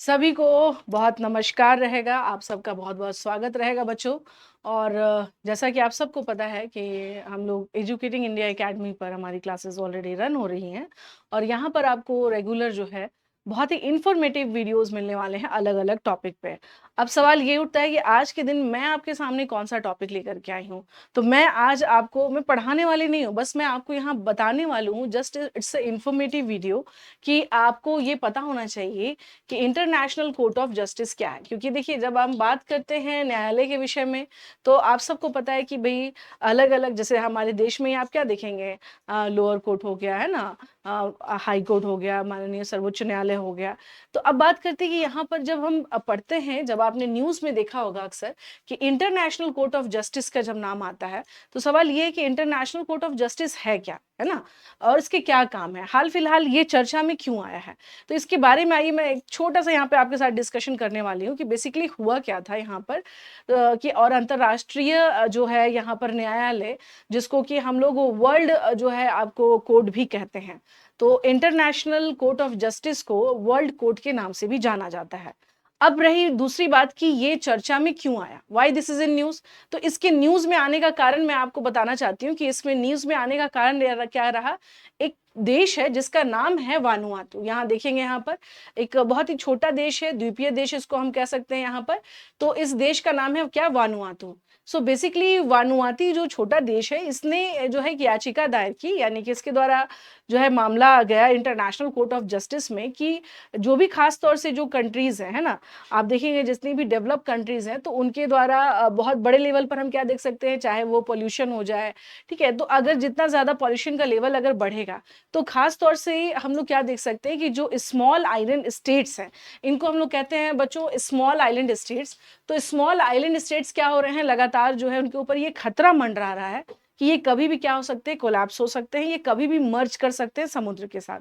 सभी को बहुत नमस्कार रहेगा। आप सबका बहुत-बहुत स्वागत रहेगा बच्चों। और जैसा कि आप सबको पता है कि हम लोग एजुकेटिंग इंडिया अकेडमी पर हमारी क्लासेस ऑलरेडी रन हो रही हैं और यहाँ पर आपको रेगुलर जो है बहुत ही इन्फॉर्मेटिव वीडियोस मिलने वाले हैं अलग-अलग टॉपिक पे। अब सवाल ये उठता है कि आज के दिन मैं आपके सामने कौन-सा टॉपिक लेकर के आई हूँ। तो मैं आज आपको मैं पढ़ाने वाली नहीं हूँ, बस मैं आपको यहाँ बताने वाली हूँ। Just it's a informative video कि आपको ये पता होना चाहिए कि इंटरनेशनल कोर्ट ऑफ जस्टिस क्या है। क्योंकि देखिए जब हम बात करते हैं न्यायालय के विषय में तो आप सबको पता है कि भई अलग-अलग जैसे हमारे देश में आप क्या देखेंगे लोअर कोर्ट हो गया है ना, हाई कोर्ट हो गया, माननीय सर्वोच्च न्यायालय हो गया। तो अब बात करते हैं कि यहाँ पर जब हम पढ़ते हैं, जब आपने न्यूज़ में देखा होगा अक्सर कि इंटरनेशनल कोर्ट ऑफ जस्टिस का जब नाम आता है, तो सवाल ये है कि इंटरनेशनल कोर्ट ऑफ जस्टिस है क्या? है ना? और इसके क्या काम है? हाल-फिलहाल ये चर्चा में क्यों आया है? तो इसके बारे में आइए मैं एक छोटा-सा यहाँ पे आपके साथ डिस्कशन करने वाली हूँ कि बेसिकली हुआ क्या था यहाँ पर कि और अंतर्राष्ट्रीय जो है यहाँ पर न्यायालय जिसको कि हम लोग वर्ल्ड जो है आपको कोर्ट भी कहते हैं। तो इंटरनेशनल कोर्ट ऑफ जस्टिस को वर्ल्ड कोर्ट के नाम से भी जाना जाता है। अब रही दूसरी बात कि ये चर्चा में क्यों आया? Why this is in news? तो इसके न्यूज़ में आने का कारण मैं आपको बताना चाहती हूँ कि इसमें न्यूज़ में आने का कारण क्या रहा? एक देश है जिसका नाम है वानुआतू। यहाँ देखेंगे यहाँ पर एक बहुत ही छोटा देश है, द्वीपीय देश इसको हम कह सकते हैं यहाँ पर। तो इस देश का नाम है क्या? वानुआतू। सो बेसिकली वानुआती जो छोटा देश है इसने जो है एक याचिका दायर की, यानी कि इसके द्वारा जो है मामला आ गया इंटरनेशनल कोर्ट ऑफ जस्टिस में कि जो भी खास तौर से जो कंट्रीज़ हैं, है ना? आप देखेंगे जितनी भी डेवलप्ड कंट्रीज़ हैं तो उनके द्वारा बहुत बड़े लेवल पर हम क्या देख सकते हैं, चाहे वो पॉल्यूशन हो जाए, ठीक है? तो अगर जितना ज़्यादा पॉल्यूशन का लेवल अगर बढ़ेगा तो खास तौर से हम लोग क्या देख सकते हैं कि जो स्मॉल आइलैंड स्टेट्स हैं, इनको हम लोग कहते हैं बच्चों स्मॉल आइलैंड स्टेट्स। तो स्मॉल आइलैंड स्टेट्स क्या हो रहे हैं, लगातार जो है उनके ऊपर ये खतरा मंडरा रहा है कि ये कभी भी क्या हो सकते हैं, कोलैप्स हो सकते हैं, ये कभी भी मर्ज कर सकते हैं समुद्र के साथ।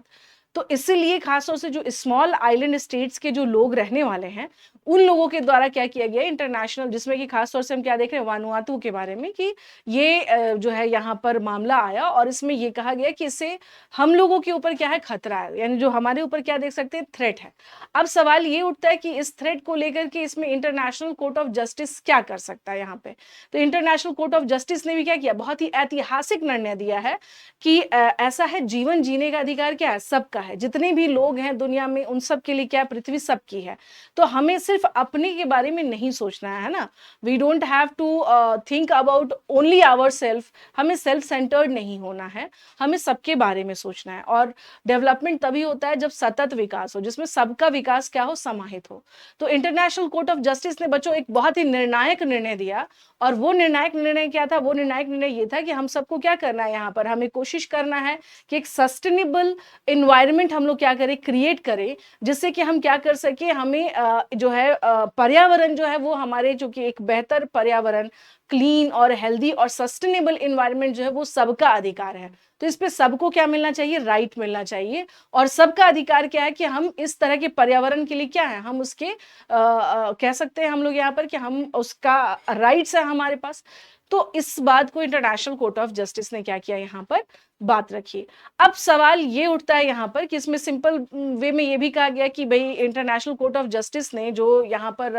तो इसीलिए खास तौर से जो स्मॉल आइलैंड स्टेट्स के जो लोग रहने वाले हैं, उन लोगों के द्वारा क्या किया गया इंटरनेशनल, जिसमें कि खास तौर से हम क्या देख रहे हैं वानुआतू के बारे में कि ये जो है यहाँ पर मामला आया और इसमें ये कहा गया कि इससे हम लोगों के ऊपर क्या है, खतरा है, यानी जो हमारे ऊपर क्या देख सकते हैं, थ्रेट है। अब सवाल ये उठता है कि इस थ्रेट को लेकर के इसमें इंटरनेशनल कोर्ट ऑफ जस्टिस क्या कर सकता है यहाँ पे। तो इंटरनेशनल कोर्ट ऑफ जस्टिस ने भी क्या किया, बहुत ही ऐतिहासिक निर्णय दिया है कि ऐसा है, जीवन जीने का अधिकार क्या है, सबका है। जितने भी लोग हैं दुनिया में उन सब के लिए क्या, पृथ्वी सबकी है। तो हमें सिर्फ अपने के बारे में नहीं सोचना है ना। We don't have to think about only ourself. हमें सेल्फ सेंटर्ड नहीं होना है, हमें सबके बारे में सोचना है। और डेवलपमेंट तभी होता है जब सतत विकास हो, जिसमें सबका विकास क्या हो, समाहित हो। तो इंटरनेशनल कोर्ट ऑफ जस्टिस ने बच्चों एक बहुत ही निर्णायक निर्णय दिया। और वो निर्णायक निर्णय क्या था, वो निर्णायक निर्णय ये था कि हम सबको क्या करना है, यहाँ पर हमें कोशिश करना है कि एक सस्टेनेबल एनवायरनमेंट हम लोग क्या करें, क्रिएट करें, जिससे कि हम क्या कर सके, हमें जो है पर्यावरण जो है वो हमारे, जो कि एक बेहतर पर्यावरण, क्लीन और हेल्दी और सस्टेनेबल एनवायरनमेंट जो है वो सबका अधिकार है। तो इस पे सबको क्या मिलना चाहिए, राइट मिलना चाहिए। और सबका अधिकार क्या है कि हम इस तरह के पर्यावरण के लिए क्या है, हम उसके कह सकते हैं हम लोग यहाँ पर कि हम उसका राइट्स है हमारे पास। तो इस बात को इंटरनेशनल कोर्ट ऑफ जस्टिस ने क्या किया, यहाँ पर बात रखी। अब सवाल ये उठता है यहाँ पर कि इसमें सिंपल वे में ये भी कहा गया कि भाई इंटरनेशनल कोर्ट ऑफ जस्टिस ने जो यहाँ पर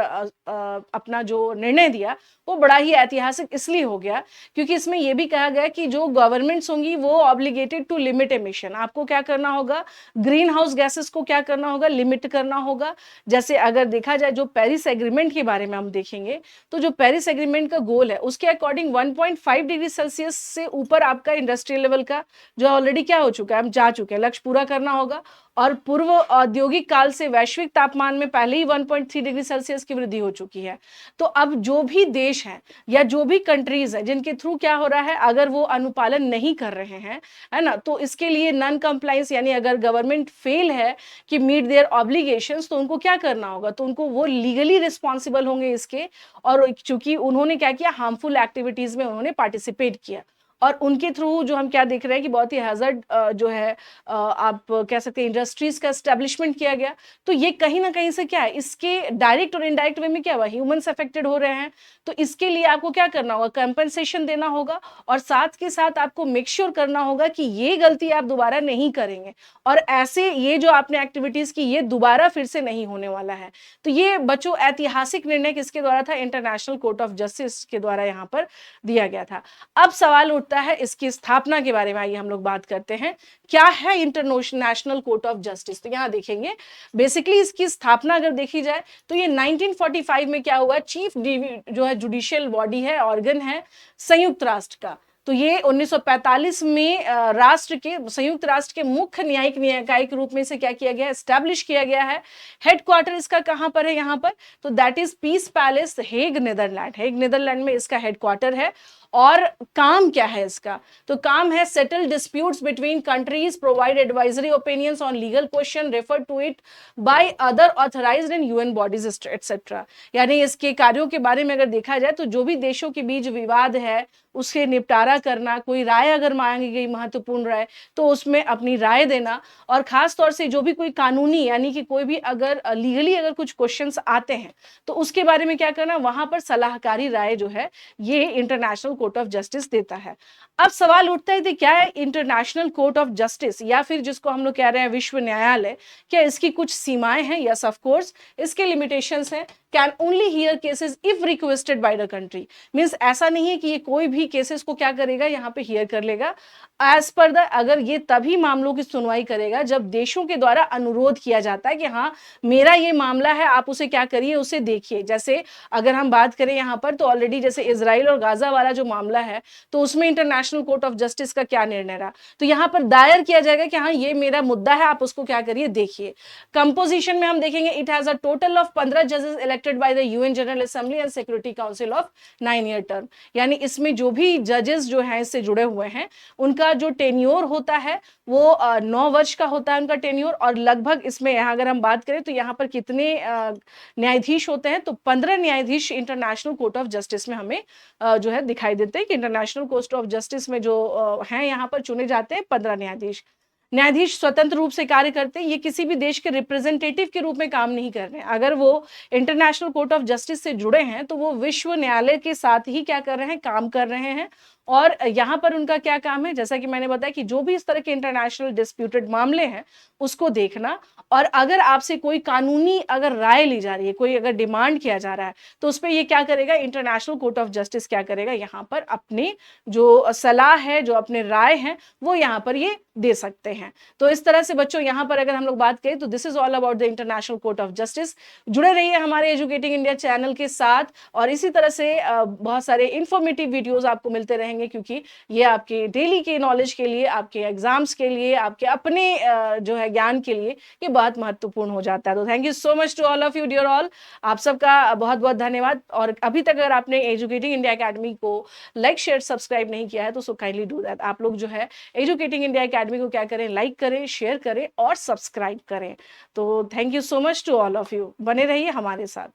अपना जो निर्णय दिया वो बड़ा ही ऐतिहासिक इसलिए हो गया क्योंकि इसमें ये भी कहा गया कि जो गवर्नमेंट्स होंगी वो ऑब्लिगेटेड टू लिमिट एमिशन। आपको क्या करना होगा, ग्रीन हाउस गैसेस को क्या करना होगा, लिमिट करना होगा। जैसे अगर देखा जाए जो पेरिस एग्रीमेंट के बारे में हम देखेंगे तो जो पेरिस एग्रीमेंट का गोल है उसके अकॉर्डिंग 1.5 डिग्री सेल्सियस से ऊपर आपका इंडस्ट्रियल लेवल का जो ऑलरेडी क्या हो चुका है, हम जा चुके हैं, लक्ष्य पूरा करना होगा। और पूर्व औद्योगिक काल से वैश्विक तापमान में पहले ही 1.3 डिग्री सेल्सियस की वृद्धि हो चुकी है। तो अब जो भी देश हैं या जो भी कंट्रीज हैं जिनके थ्रू क्या हो रहा है, अगर वो अनुपालन नहीं कर रहे हैं, है ना, तो इसके लिए नॉन कंप्लायंस, यानी अगर गवर्नमेंट फेल है कि मीट देयर ऑब्लिगेशंस, तो उनको क्या करना होगा, तो उनको वो लीगली रिस्पॉन्सिबल होंगे इसके। और चूंकि उन्होंने क्या किया, हार्मफुल एक्टिविटीज में उन्होंने पार्टिसिपेट किया। और उनके थ्रू जो हम क्या देख रहे हैं कि बहुत ही हैज़र्ड जो है आप कह सकते हैं इंडस्ट्रीज़ का एस्टेब्लिशमेंट किया गया। तो ये कहीं न कहीं से क्या है, इसके डायरेक्ट और इनडायरेक्ट वे में क्या हुआ, ह्यूमन्स अफेक्टेड हो रहे हैं। तो इसके लिए आपको क्या करना होगा, कंपनसेशन देना होगा और साथ के साथ आपको मेक श्योर करना होगा कि ये गलती आप दोबारा नहीं करेंगे और ऐसे ये जो आपने एक्टिविटीज़ की ये दोबारा फिर से नहीं होने वाला है। तो ये बच्चों ऐतिहासिक निर्णय किसके द्वारा था, इंटरनेशनल कोर्ट ऑफ जस्टिस के द्वारा यहाँ पर दिया गया था। अब सवाल उठता है इसकी स्थापना के बारे में, आइए हम लोग बात करते हैं। क्या है इंटरनेशनल कोर्ट ऑफ जस्टिस? तो यहाँ देखेंगे बेसिकली इसकी स्थापना अगर देखी जाए तो ये 1945 में क्या हुआ, चीफ जो है जुडिशियल बॉडी है, ऑर्गन है संयुक्त राष्ट्र का। तो ये 1945 में संयुक्त राष्ट्र के मुख्य न्यायिक निकाय के रूप में से क्या किया गया, एस्टैब्लिश किया गया है। हेडक्वार्टर इसका कहां पर है, यहाँ पर, तो that is peace palace, Hague Netherland. Hague Netherland में इसका हेडक्वार्टर है। और काम क्या है इसका, तो काम है settle disputes between countries, provide advisory opinions on legal question, refer to it by other authorised in UN bodies etcetera. यानी इसके कार्यों के बारे में अगर देखा जाए तो जो भी देशों के बीच विवाद है उसके निपटारा करना, कोई राय अगर मांगी गई महत्वपूर्ण राय तो उसमें अपनी राय देना, और खास तौर से जो भी कोई कानूनी यानी कि कोई भी अगर लीगली अगर कुछ क्वेश्चंस आते हैं तो उसके बारे में क्या करना, वहां पर सलाहकारी राय जो है ये इंटरनेशनल कोर्ट ऑफ जस्टिस देता है। अब सवाल उठता है कि क्या है इंटरनेशनल कोर्ट ऑफ जस्टिस या फिर जिसको हम लोग कह रहे हैं विश्व न्यायालय, क्या इसकी कुछ सीमाएं हैं? यस ऑफ कोर्स, इसके लिमिटेशंस हैं। Can only here cases if requested by the country, means ऐसा नहीं है कि ये कोई भी केसेस को क्या करेगा यहाँ पे हियर कर लेगा। एज पर द, अगर ये तभी मामलों की सुनवाई करेगा जब देशों के द्वारा अनुरोध किया जाता है कि हाँ मेरा ये मामला है, आप उसे क्या करिए, उसे देखिए। जैसे अगर हम बात करें यहाँ पर तो ऑलरेडी जैसे इजराइल और गाजा वाला जो मामला है तो उसमें इंटरनेशनल कोर्ट ऑफ जस्टिस का क्या निर्णय रहा, तो यहाँ पर दायर किया जाएगा कि हाँ ये मेरा मुद्दा है, आप उसको क्या करिए, देखिए। कंपोजिशन में हम देखेंगे it has a total of 15 जजेस elected by the UN general assembly and security council of 9 year term. यानी इसमें जो भी जजेस जो हैं इससे जुड़े हुए हैं उनका जो टेन्योर होता है वो 9 वर्ष का होता है उनका टेन्योर। और लगभग इसमें यहाँ अगर हम बात करें तो यहाँ पर कितने न्यायाधीश होते हैं, तो 15 न्यायाधीश इंटरनेशनल कोर्ट ऑफ जस्टिस में हमें जो है दिखाई देते हैं कि इंटरनेशनल कोर्ट ऑफ जस्टिस में जो हैं यहाँ पर चुने जाते हैं 15 न्यायाधीश। न्यायाधीश स्वतंत्र रूप से कार्य करते हैं, ये किसी भी देश के रिप्रेजेंटेटिव के रूप में काम नहीं कर रहे हैं। अगर वो इंटरनेशनल कोर्ट ऑफ जस्टिस से जुड़े हैं तो वो विश्व न्यायालय के साथ ही क्या कर रहे हैं, काम कर रहे हैं। और यहाँ पर उनका क्या काम है, जैसा कि मैंने बताया कि जो भी इस तरह के इंटरनेशनल डिस्प्यूटेड मामले हैं उसको देखना, और अगर आपसे कोई कानूनी अगर राय ली जा रही है, कोई अगर डिमांड किया जा रहा है तो उस पर ये क्या करेगा, इंटरनेशनल कोर्ट ऑफ जस्टिस क्या करेगा, यहाँ पर अपने जो सलाह है, जो अपने राय हैं वो यहाँ पर ये दे सकते हैं। तो इस तरह से बच्चों यहाँ पर अगर हम लोग बात करें तो this is all about the international court of justice. जुड़े रहिए हमारे एजुकेटिंग इंडिया चैनल के साथ और इसी तरह से बहुत सारे इंफॉर्मेटिव वीडियोस आपको मिलते रहेंगे, क्योंकि ये आपके डेली के नॉलेज के लिए, आपके एग्जाम्स के लिए, आपके अपने जो है ज्ञान के लिए ये बहुत महत्वपूर्ण हो जाता है। तो thank you so much to all of you dear all, आप सबका बहुत बहुत धन्यवाद। और अभी तक अगर आपने एजुकेटिंग इंडिया अकेडमी को लाइक शेयर सब्सक्राइब नहीं किया है तो सो काइंडली डू दैट। आप लोग जो है एजुकेटिंग इंडिया अकेडमी को क्या करें, लाइक करें, शेयर करें और सब्सक्राइब करें। तो thank you so much to all of you, बने रहिए हमारे साथ।